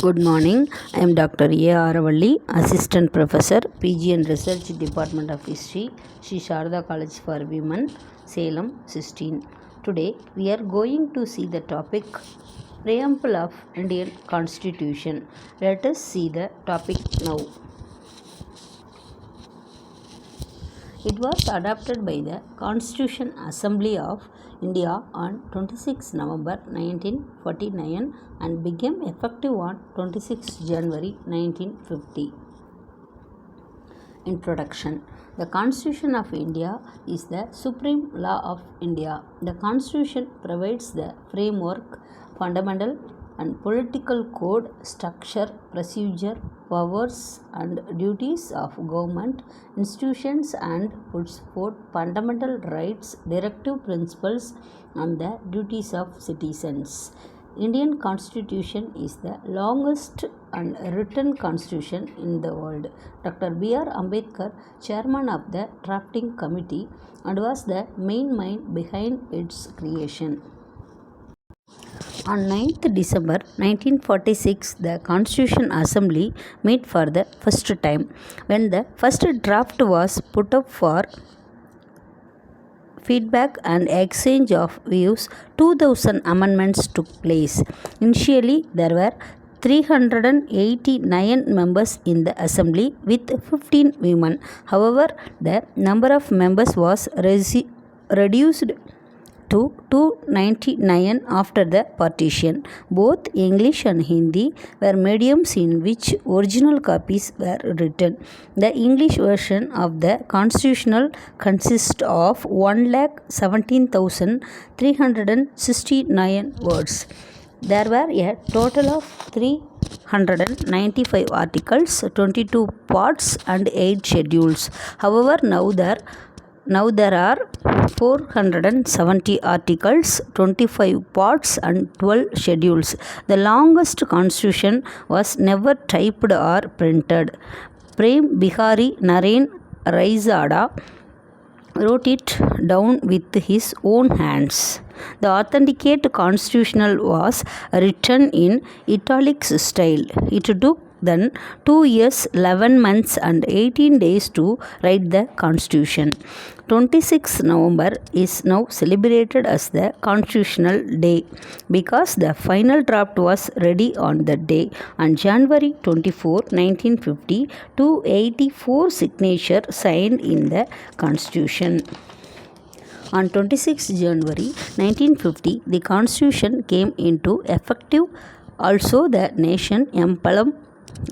Good morning. I am Dr.A.Aravalli, Assistant Professor, PG and Research Department of History, Sri Sharda College for Women, Salem, 16. Today we are going to see the topic Preamble of Indian Constitution. Let us see the topic now. It was adopted by the Constitution Assembly of India on 26 November 1949 and became effective on 26 January 1950. Introduction. The Constitution of India is the supreme law of India. The Constitution provides the framework, fundamental and political code, structure, procedure, powers and duties of government institutions and puts forth fundamental rights, directive principles and the duties of citizens. Indian Constitution is the longest and written constitution in the world. Dr. B.R. Ambedkar, chairman of the drafting committee, and was the main mind behind its creation. On 9th December 1946, the Constitution Assembly met for the first time. When the first draft was put up for feedback and exchange of views, 2000 amendments took place. Initially, there were 389 members in the assembly with 15 women. However, the number of members was reduced to 299 after the partition. Both English and Hindi were mediums in which original copies were written. The English version of the Constitution consists of 1,17,369 words. There were a total of 395 articles, 22 parts and 8 schedules. However, now there are 470 articles, 25 parts and 12 schedules. The longest constitution was never typed or printed. Prem Bihari Naren Raizada wrote it down with his own hands. The authenticate constitutional was written in italics style. It took then 2 years, 11 months and 18 days to write the Constitution. 26 November is now celebrated as the Constitutional Day because the final draft was ready on that day. On January 24, 1950, 284 signatures signed in the Constitution. On 26 January 1950, the Constitution came into effective. Also, the nation emblem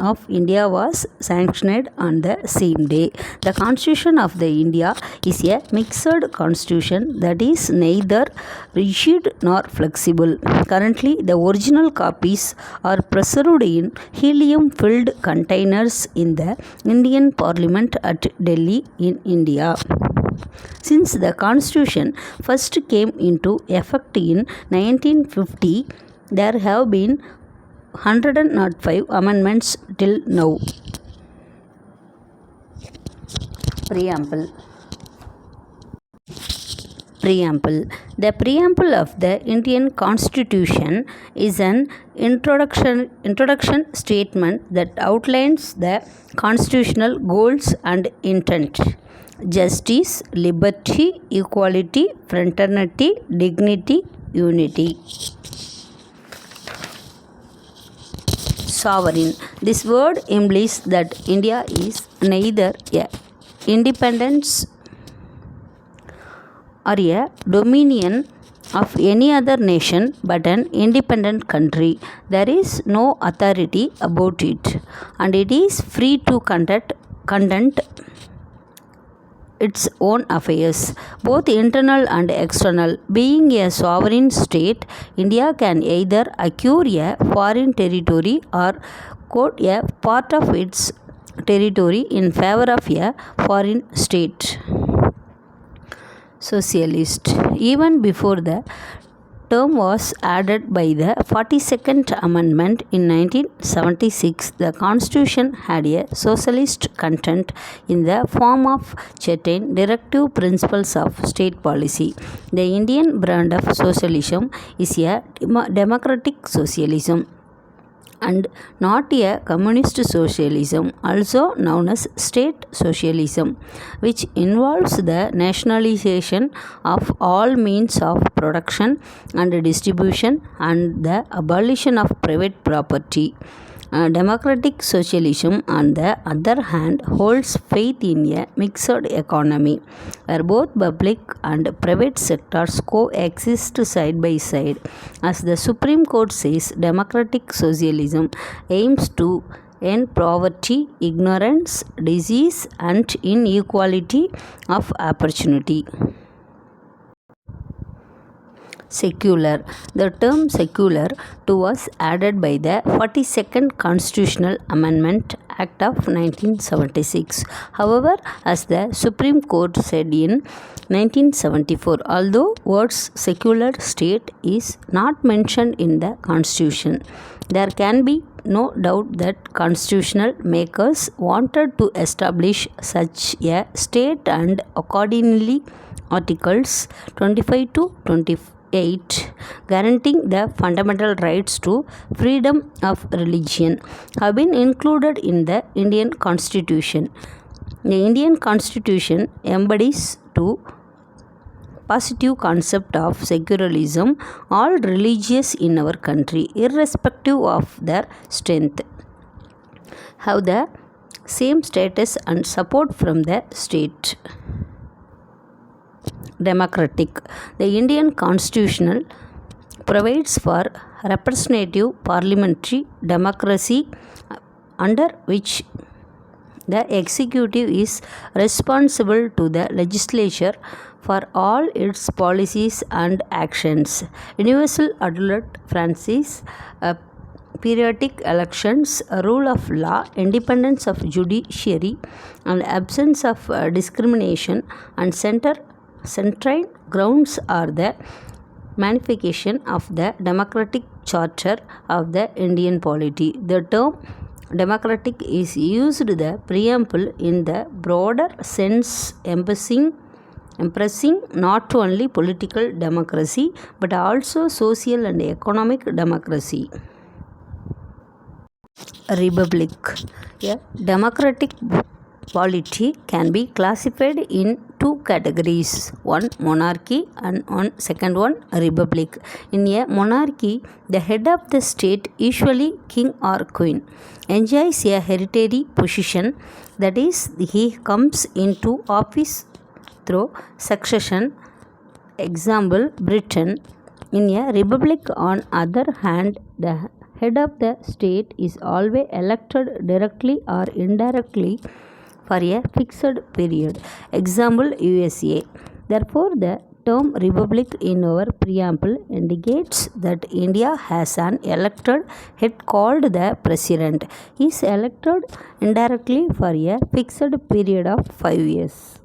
of India was sanctioned on the same day. The Constitution of the India is a mixed constitution that is neither rigid nor flexible. Currently, the original copies are preserved in helium-filled containers in the Indian Parliament at Delhi in India. Since the Constitution first came into effect in 1950, there have been 105 amendments till now. Preamble. The preamble of the Indian Constitution is an introduction statement that outlines the constitutional goals and intent. Justice, liberty, equality, fraternity, dignity, unity. Sovereign. This word implies that India is neither a independence or a dominion of any other nation but an independent country. There is no authority about it and it is free to conduct its own affairs, both internal and external. Being a sovereign state, India can either acquire a foreign territory or quote a part of its territory in favor of a foreign state. Socialist. Even before the term was added by the 42nd Amendment in 1976, the Constitution had a socialist content in the form of certain directive principles of state policy. The Indian brand of socialism is a democratic socialism. and not a communist socialism, also known as state socialism, which involves the nationalization of all means of production and distribution and the abolition of private property. Democratic socialism, on the other hand, holds faith in a mixed economy where both public and private sectors coexist side by side. As the Supreme Court says, democratic socialism aims to end poverty, ignorance, disease, and inequality of opportunity. Secular. The term secular was added by the 42nd Constitutional Amendment Act of 1976. However, as the Supreme Court said in 1974, although words secular state is not mentioned in the Constitution, there can be no doubt that constitutional makers wanted to establish such a state, and accordingly Articles 25 to 28 guaranteeing the fundamental rights to freedom of religion have been included in the Indian Constitution. The Indian Constitution embodies two positive concept of secularism. All religions in our country, irrespective of their strength, have the same status and support from the state. Democratic. The Indian Constitution provides for representative parliamentary democracy, under which the executive is responsible to the legislature for all its policies and actions. Universal adult franchise, periodic elections, rule of law, independence of judiciary, and absence of discrimination and central grounds are the manifestation of the democratic charter of the Indian polity. The term democratic is used the preamble in the broader sense, embracing not only political democracy but also social and economic democracy. Republic. A democratic polity can be classified in two categories, one monarchy and second one republic. In a monarchy, the head of the state, usually king or queen, enjoys a hereditary position, that is, he comes into office through succession. Example, Britain. In a republic, on other hand, the head of the state is always elected directly or indirectly for a fixed period. Example, USA. Therefore, the term republic in our preamble indicates that India has an elected head called the president. He is elected indirectly for a fixed period of 5 years.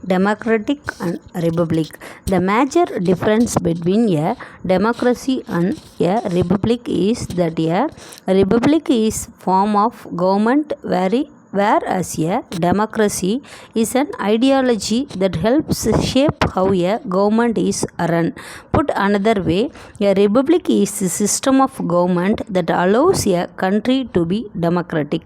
Democratic and republic. The major difference between a democracy and a republic is that a republic is form of government, whereas a democracy is an ideology that helps shape how a government is run. Put another way, a republic is a system of government that allows a country to be democratic.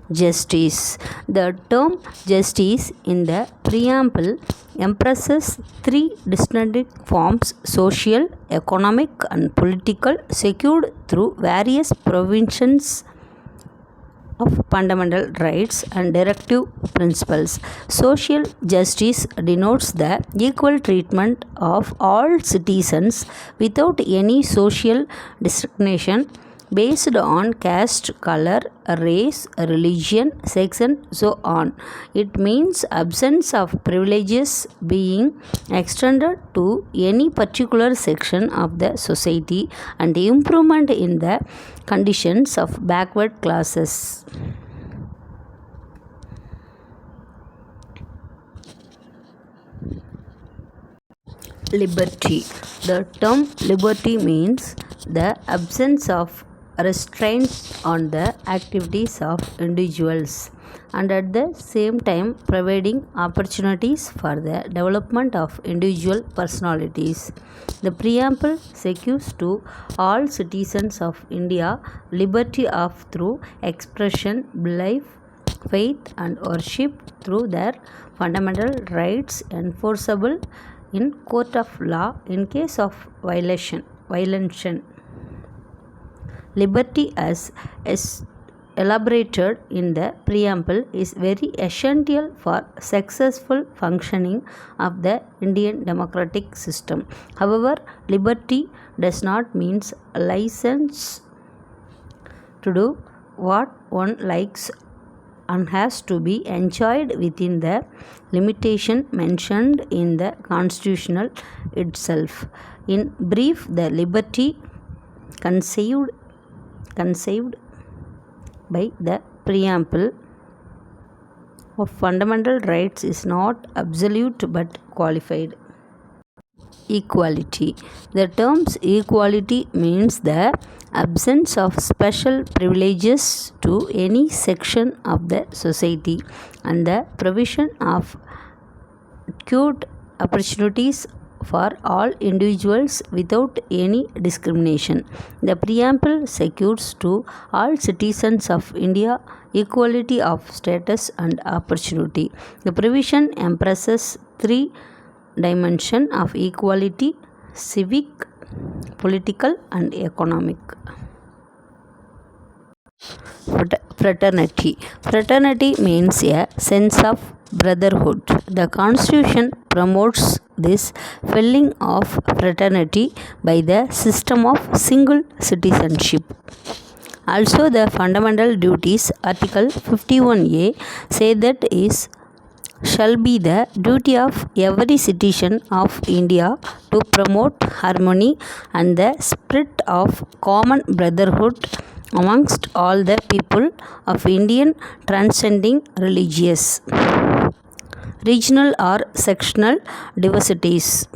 Justice. The term justice in the preamble emphasizes three distinct forms: social, economic, and political, secured through various provisions of fundamental rights and directive principles. Social justice denotes the equal treatment of all citizens without any social discrimination based on caste, color, race, religion, sex, and so on. It means absence of privileges being extended to any particular section of the society and improvement in the conditions of backward classes. Liberty. The term liberty means the absence of restraints on the activities of individuals. and at the same time providing opportunities for the development of individual personalities. The preamble secures to all citizens of India liberty of through expression, belief, faith and worship through their fundamental rights enforceable in court of law in case of violation. Liberty as elaborated in the preamble is very essential for successful functioning of the Indian democratic system. However, liberty does not mean a license to do what one likes and has to be enjoyed within the limitation mentioned in the Constitution itself. In brief, the liberty conceived by the preamble of fundamental rights is not absolute but qualified. Equality. The terms equality means the absence of special privileges to any section of the society and the provision of equal opportunities for all individuals without any discrimination. The preamble secures to all citizens of India equality of status and opportunity. The provision emphasizes three dimensions of equality: civic, political and economic. Fraternity. Fraternity means a sense of brotherhood. The Constitution promotes this feeling of fraternity by the system of single citizenship. Also, the fundamental duties, Article 51A, say that is shall be the duty of every citizen of India to promote harmony and the spirit of common brotherhood amongst all the people of India, transcending religious, regional or sectional diversities.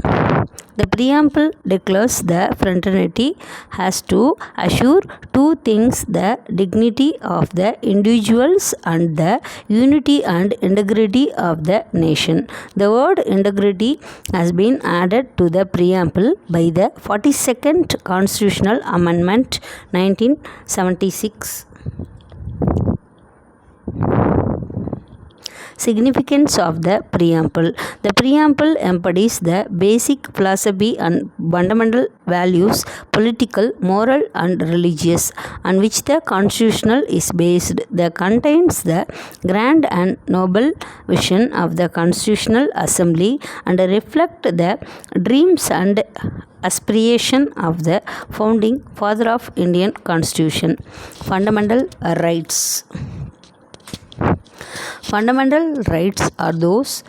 The preamble declares the fraternity has to assure two things: the dignity of the individuals and the unity and integrity of the nation. The word integrity has been added to the preamble by the 42nd Constitutional Amendment 1976. Significance of the preamble. The preamble embodies the basic philosophy and fundamental values, political, moral and religious, on which the Constitution is based. That contains the grand and noble vision of the Constitutional Assembly and reflect the dreams and aspiration of the founding father of Indian Constitution. Fundamental rights. Fundamental rights are those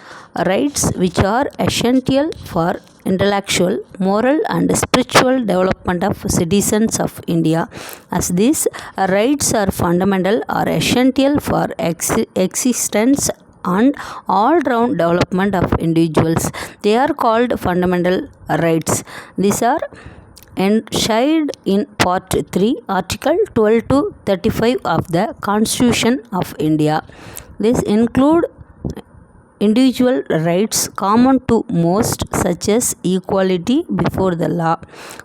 rights which are essential for intellectual, moral and spiritual development of citizens of India. As these rights are fundamental or essential for existence and all-round development of individuals, they are called fundamental rights. These are enshrined in Part 3, Article 12 to 35 of the Constitution of India. This include individual rights common to most, such as equality before the law,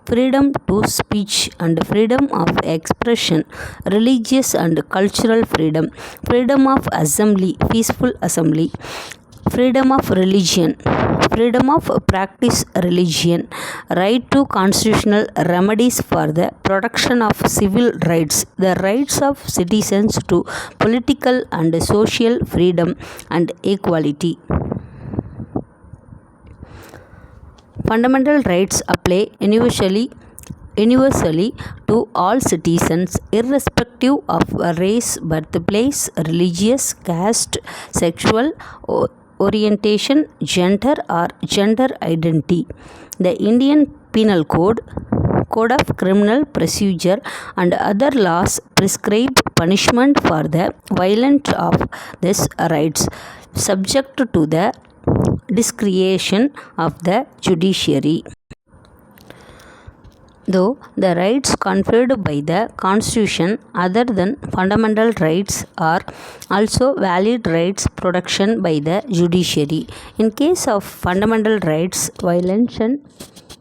freedom to speech and freedom of expression, religious and cultural freedom, freedom of assembly, peaceful assembly, freedom of religion, freedom of practice religion, right to constitutional remedies for the protection of civil rights, the rights of citizens to political and social freedom and equality. Fundamental rights apply universally to all citizens, irrespective of race, birthplace, religious, caste, sexual orientation, gender or gender identity. The Indian Penal Code, Code of Criminal Procedure and other laws prescribe punishment for the violation of these rights, subject to the discretion of the judiciary. Though the rights conferred by the Constitution, other than fundamental rights, are also valid rights protection by the judiciary. In case of fundamental rights violation,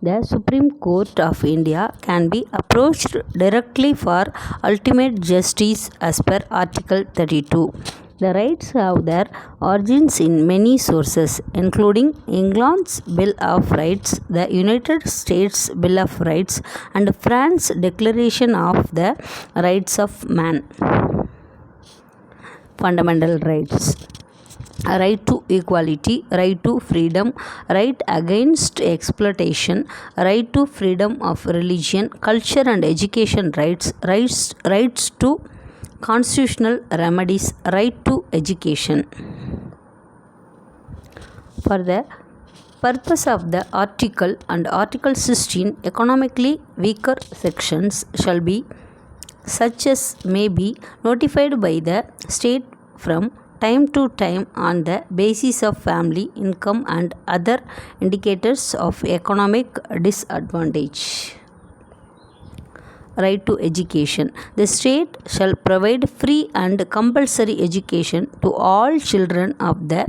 the Supreme Court of India can be approached directly for ultimate justice as per Article 32. The rights have their origins in many sources, including England's Bill of Rights, the United States Bill of Rights, and France's Declaration of the Rights of Man. Fundamental rights: right to equality, right to freedom, right against exploitation, right to freedom of religion, culture and education rights to constitutional remedies, right to education. For the purpose of the article and Article 16, economically weaker sections shall be such as may be notified by the state from time to time on the basis of family income and other indicators of economic disadvantage. Right to education. The state shall provide free and compulsory education to all children of the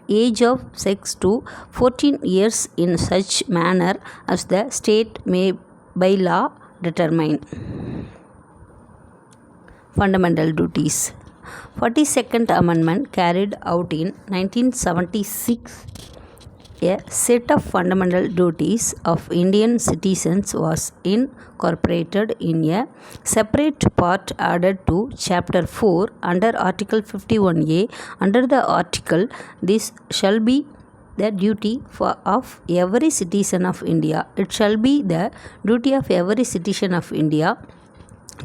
age of 6 to 14 years in such manner as the state may by law determine. Fundamental duties. 42nd Amendment carried out in 1976. A set of fundamental duties of Indian citizens was incorporated in a separate part added to Chapter 4 under Article 51A. Under the article, this shall be the duty of every citizen of India. It shall be the duty of every citizen of India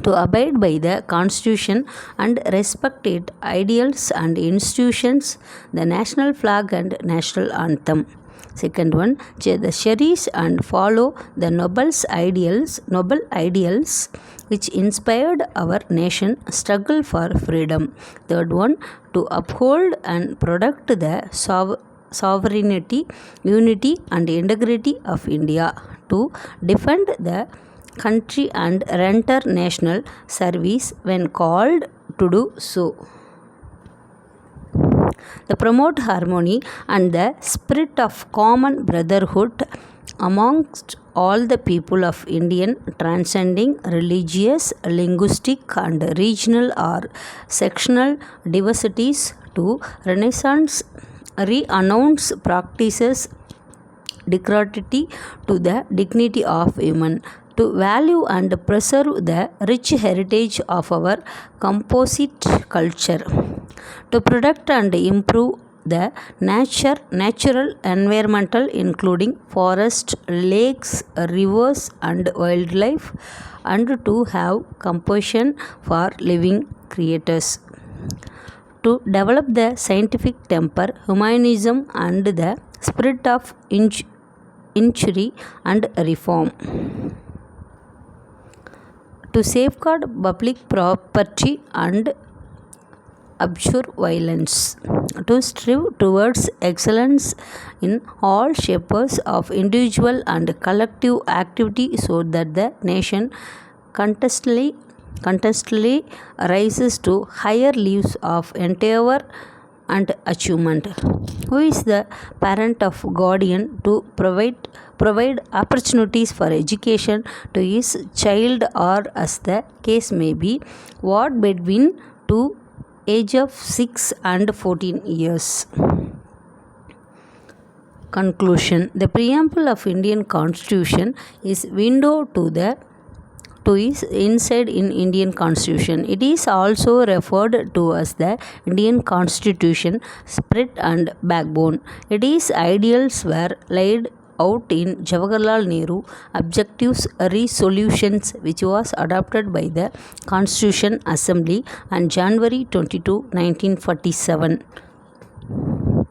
to abide by the Constitution and respect its ideals and institutions, the national flag and national anthem. Second one, the cherish and follow the noble ideals which inspired our nation struggle for freedom. Third one, to uphold and protect the sovereignty, unity and integrity of India, to defend the country and render national service when called to do so. The promote harmony and the spirit of common brotherhood amongst all the people of Indian, transcending religious, linguistic and regional or sectional diversities, to re-announce practices degradative to the dignity of women, to value and preserve the rich heritage of our composite culture, to protect and improve the natural environmental including forests, lakes, rivers and wildlife, and to have compassion for living creatures, to develop the scientific temper, humanism and the spirit of inquiry and reform, to safeguard public property and abjure violence, to strive towards excellence in all shapes of individual and collective activity so that the nation constantly rises to higher levels of endeavor and achievement. Who is the parent of guardian to provide opportunities for education to his child, or as the case may be, what between to age of 6 and 14 years. Conclusion. The preamble of Indian Constitution is window to is inside in Indian Constitution. It is also referred to as the Indian Constitution, spirit and backbone. Its ideals were laid out in Jawaharlal Nehru Objectives Resolutions, which was adopted by the Constitution Assembly on January 22, 1947.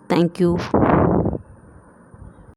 Thank you.